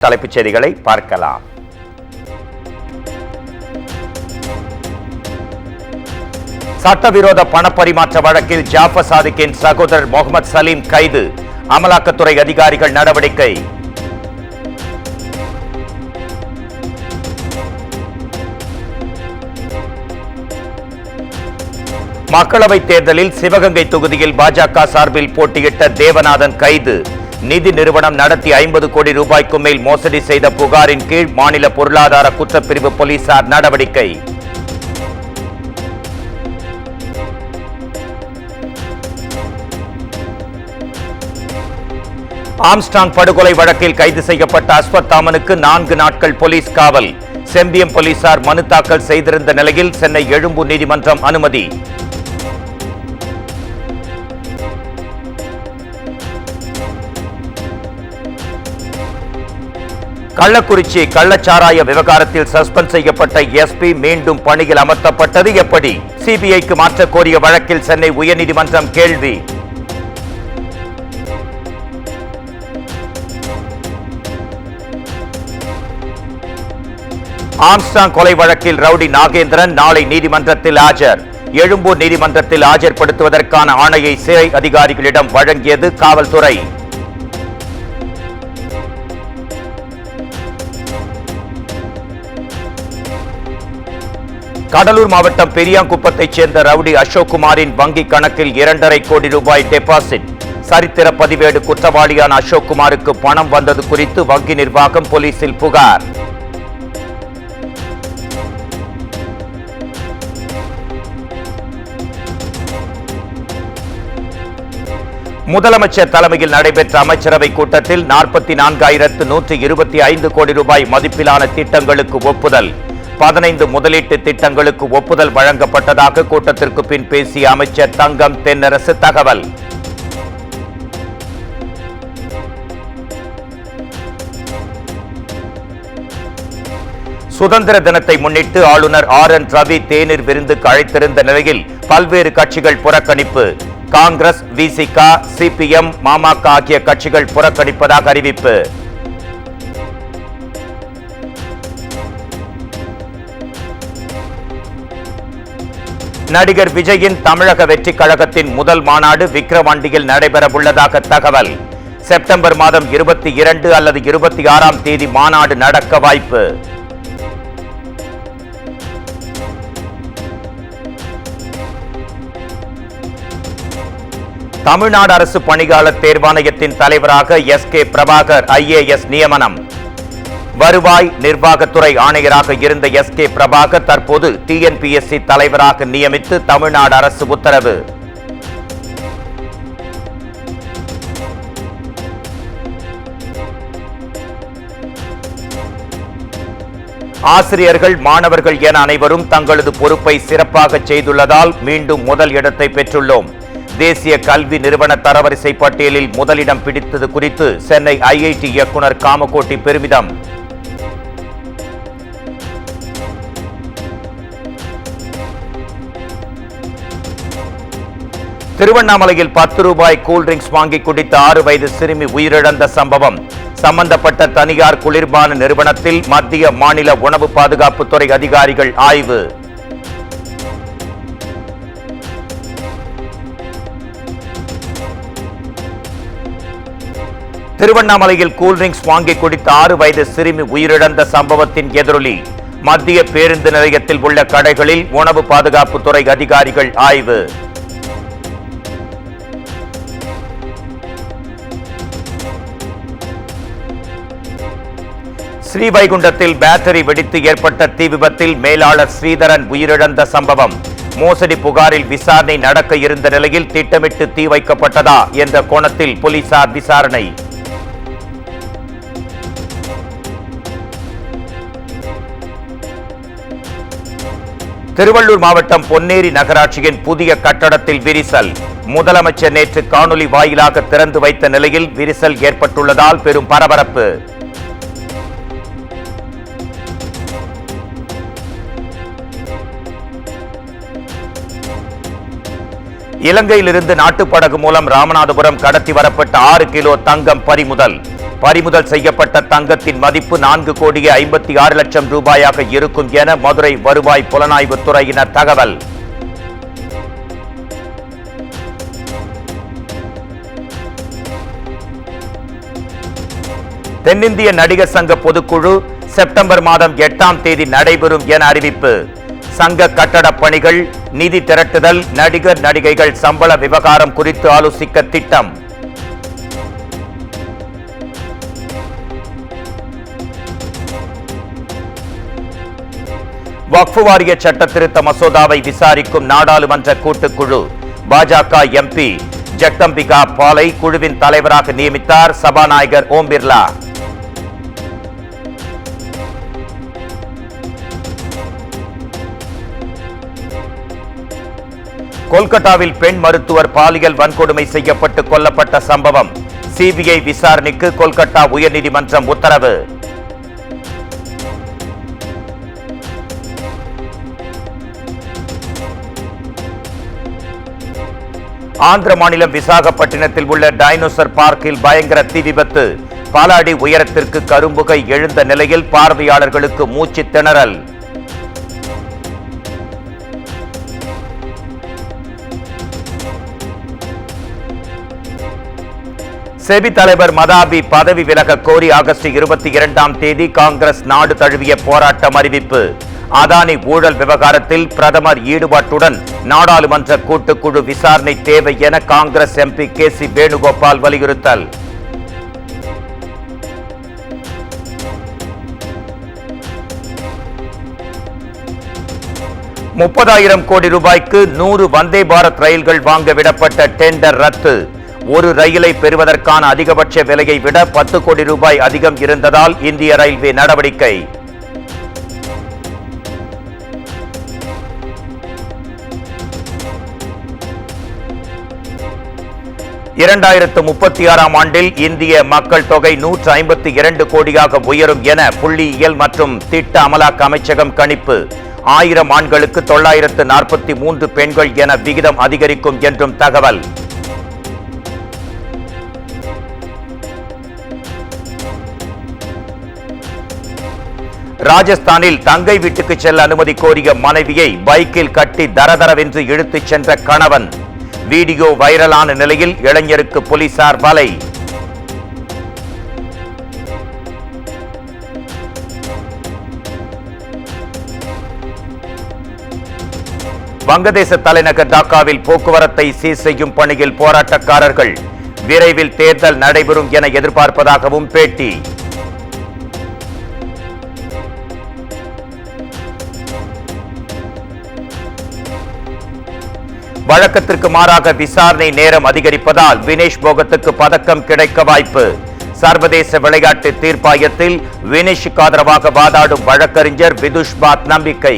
தலைப்புச் செய்திகளை பார்க்கலாம். சட்டவிரோத பணப்பரிமாற்ற வழக்கில் ஜாஃபர் சாதிக்கின் சகோதரர் முகமது சலீம் கைது, அமலாக்கத்துறை அதிகாரிகள் நடவடிக்கை. மக்களவைத் தேர்தலில் சிவகங்கை தொகுதியில் பாஜக சார்பில் போட்டியிட்ட தேவநாதன் கைது, நிதி நிறுவனம் நடத்தி 50 கோடி ரூபாய்க்கு மேல் மோசடி செய்த புகாரின் கீழ் மாநில பொருளாதார குற்றப்பிரிவு போலீசார் நடவடிக்கை. ஆம்ஸ்ட்ராங் படுகொலை வழக்கில் கைது செய்யப்பட்ட அஸ்வத்தாமனுக்கு 4 நாட்கள் போலீஸ் காவல், செம்பியம் போலீசார் மனு தாக்கல் செய்திருந்த நிலையில் சென்னை எழும்பூர் நீதிமன்றம் அனுமதி. கள்ளக்குறிச்சி கள்ளச்சாராய விவகாரத்தில் சஸ்பெண்ட் செய்யப்பட்ட எஸ்பி மீண்டும் பணியில் அமர்த்தப்பட்டது எப்படி? சிபிஐக்கு மாற்ற கோரிய வழக்கில் சென்னை உயர்நீதிமன்றம் கேள்வி. ஆம்ஸ்ட்ராங் கொலை வழக்கில் ரவுடி நாகேந்திரன் நாளை நீதிமன்றத்தில் ஆஜர். எழும்பூர் நீதிமன்றத்தில் ஆஜர்படுத்துவதற்கான ஆணையை சிறை அதிகாரிகளிடம் வழங்கியது காவல்துறை. கடலூர் மாவட்டம் பெரியாங்குப்பத்தைச் சேர்ந்த ரவுடி அசோக் குமாரின் வங்கி கணக்கில் 2.5 கோடி ரூபாய் டெபாசிட். சரித்திர பதிவேடு குற்றவாளியான அசோக் குமாருக்கு பணம் வந்தது குறித்து வங்கி நிர்வாகம் போலீசில் புகார். முதலமைச்சர் தலைமையில் நடைபெற்ற அமைச்சரவை கூட்டத்தில் 44,125 கோடி ரூபாய் மதிப்பிலான திட்டங்களுக்கு ஒப்புதல். 15 முதலீட்டு திட்டங்களுக்கு ஒப்புதல் வழங்கப்பட்டதாக கூட்டத்திற்கு பின் பேசிய அமைச்சர் தங்கம் தென்னரசு தகவல். சுதந்திர தினத்தை முன்னிட்டு ஆளுநர் RN ரவி தேநீர் விருந்துக்கு அழைத்திருந்த நிலையில் பல்வேறு கட்சிகள் புறக்கணிப்பு. காங்கிரஸ், விசிக, CPM, பாமக ஆகிய கட்சிகள் புறக்கணிப்பதாக அறிவிப்பு. நடிகர் விஜயின் தமிழக வெற்றி கழகத்தின் முதல் மாநாடு விக்கிரவாண்டியில் நடைபெறவுள்ளதாக தகவல். செப்டம்பர் மாதம் 22 அல்லது 26ஆம் தேதி மாநாடு நடக்க வாய்ப்பு. தமிழ்நாடு அரசு பணியாளர் தேர்வாணையத்தின் தலைவராக SK பிரபாகர் IAS நியமனம். வருவாய் நிர்வாகத்துறை ஆணையராக இருந்த SK பிரபாகர் தற்போது TNPSC தலைவராக நியமித்து தமிழ்நாடு அரசு உத்தரவு. ஆசிரியர்கள், மாணவர்கள் என அனைவரும் தங்களது பொறுப்பை சிறப்பாக செய்துள்ளதால் மீண்டும் முதல் இடத்தை பெற்றுள்ளோம். தேசிய கல்வி நிறுவன தரவரிசை பட்டியலில் முதலிடம் பிடித்தது குறித்து சென்னை IIT இயக்குனர் காமகோட்டி பெருமிதம். திருவண்ணாமலையில் 10 ரூபாய் கூல்ட்ரிங்க்ஸ் வாங்கி குடித்த 6 வயது சிறுமி உயிரிழந்த சம்பவம். சம்பந்தப்பட்ட தனியார் குளிர்பான நிறுவனத்தில் மத்திய மாநில உணவு பாதுகாப்புத்துறை அதிகாரிகள் ஆய்வு. திருவண்ணாமலையில் கூல்ட்ரிங்க்ஸ் வாங்கி குடித்த 6 வயது சிறுமி உயிரிழந்த சம்பவத்தின் எதிரொலி. மத்திய பேருந்து நிலையத்தில் உள்ள கடைகளில் உணவு பாதுகாப்புத்துறை அதிகாரிகள் ஆய்வு. ஸ்ரீவைகுண்டத்தில் பேட்டரி வெடித்து ஏற்பட்ட தீ விபத்தில் மேலாளர் ஸ்ரீதரன் உயிரிழந்த சம்பவம். மோசடி புகாரில் விசாரணை நடக்க இருந்த நிலையில் திட்டமிட்டு தீ வைக்கப்பட்டதா என்ற கோணத்தில் போலீசார் விசாரணை. திருவள்ளூர் மாவட்டம் பொன்னேரி நகராட்சியின் புதிய கட்டடத்தில் விரிசல். முதலமைச்சர் நேற்று காணொலி வாயிலாக திறந்து வைத்த நிலையில் விரிசல் ஏற்பட்டுள்ளதால் பெரும் பரபரப்பு. இலங்கையிலிருந்து நாட்டுப்படகு மூலம் ராமநாதபுரம் கடத்தி வரப்பட்ட 6 கிலோ தங்கம் பறிமுதல். பறிமுதல் செய்யப்பட்ட தங்கத்தின் மதிப்பு 4,56,00,000 ரூபாயாக இருக்கும் என மதுரை வருவாய் புலனாய்வுத் துறையினர் தகவல். தென்னிந்திய நடிகர் சங்க பொதுக்குழு செப்டம்பர் மாதம் 8ஆம் தேதி நடைபெறும் என அறிவிப்பு. சங்க கட்டடப் பணிகள், நிதி திரட்டுதல், நடிகர் நடிகைகள் சம்பள விவகாரம் குறித்து ஆலோசிக்க திட்டம். வக்ஃப் வாரிய சட்ட திருத்த மசோதாவை விசாரிக்கும் நாடாளுமன்ற கூட்டுக்குழு. பாஜக எம்பி ஜெகதம்பிகா பாலை குழுவின் தலைவராக நியமித்தார் சபாநாயகர் ஓம் பிர்லா. கொல்கத்தாவில் பெண் மருத்துவர் பாலியல் வன்கொடுமை செய்யப்பட்டு கொல்லப்பட்ட சம்பவம். சிபிஐ விசாரணைக்கு கொல்கத்தா உயர்நீதிமன்றம் உத்தரவு. ஆந்திர மாநிலம் விசாகப்பட்டினத்தில் உள்ள டைனோசர் பார்க்கில் பயங்கர தீ விபத்து. பல அடி உயரத்திற்கு கரும்புகை எழுந்த நிலையில் பார்வையாளர்களுக்கு மூச்சு திணறல். செபி தலைவர் மதாபி பதவி விலக கோரி ஆகஸ்ட் 22ஆம் தேதி காங்கிரஸ் நாடு தழுவிய போராட்டம் அறிவிப்பு. அதானி ஊழல் விவகாரத்தில் பிரதமர் ஈடுபாட்டுடன் நாடாளுமன்ற கூட்டுக்குழு விசாரணை தேவை என காங்கிரஸ் எம்பி கே.சி. வேணுகோபால் வலியுறுத்தல். ₹30,000 கோடி 100 வந்தே பாரத் ரயில்கள் வாங்க விடப்பட்ட டெண்டர் ரத்து. ஒரு ரயிலை பெறுவதற்கான அதிகபட்ச விலையை விட 10 கோடி ரூபாய் அதிகம் இருந்ததால் இந்திய ரயில்வே நடவடிக்கை. ஆண்டில் இந்திய மக்கள் தொகை 152 கோடியாக உயரும் என புள்ளியியல் மற்றும் திட்ட அமலாக்க அமைச்சகம் கணிப்பு. 1000 ஆண்களுக்கு 943 பெண்கள் என விகிதம் அதிகரிக்கும் என்றும் தகவல். ராஜஸ்தானில் தங்கை வீட்டுக்கு செல்ல அனுமதி கோரிய மனைவியை பைக்கில் கட்டி தரதரவென்று இழுத்துச் சென்ற கணவன். வீடியோ வைரலான நிலையில் இளைஞருக்கு போலீசார் வலை. வங்கதேச தலைநகர் டாக்காவில் போக்குவரத்தை சீர் செய்யும் பணியில் போராட்டக்காரர்கள். விரைவில் தேர்தல் நடைபெறும் என எதிர்பார்ப்பதாகவும் பேட்டி. வழக்கத்திற்கு மாறாக விசாரணை நேரம் அதிகரிப்பதால் வினேஷ் போகத்துக்கு பதக்கம் கிடைக்க வாய்ப்பு. சர்வதேச விளையாட்டு தீர்ப்பாயத்தில் வினேஷுக்கு ஆதரவாக வாதாடும் வழக்கறிஞர் விதுஷ் பாத் நம்பிக்கை.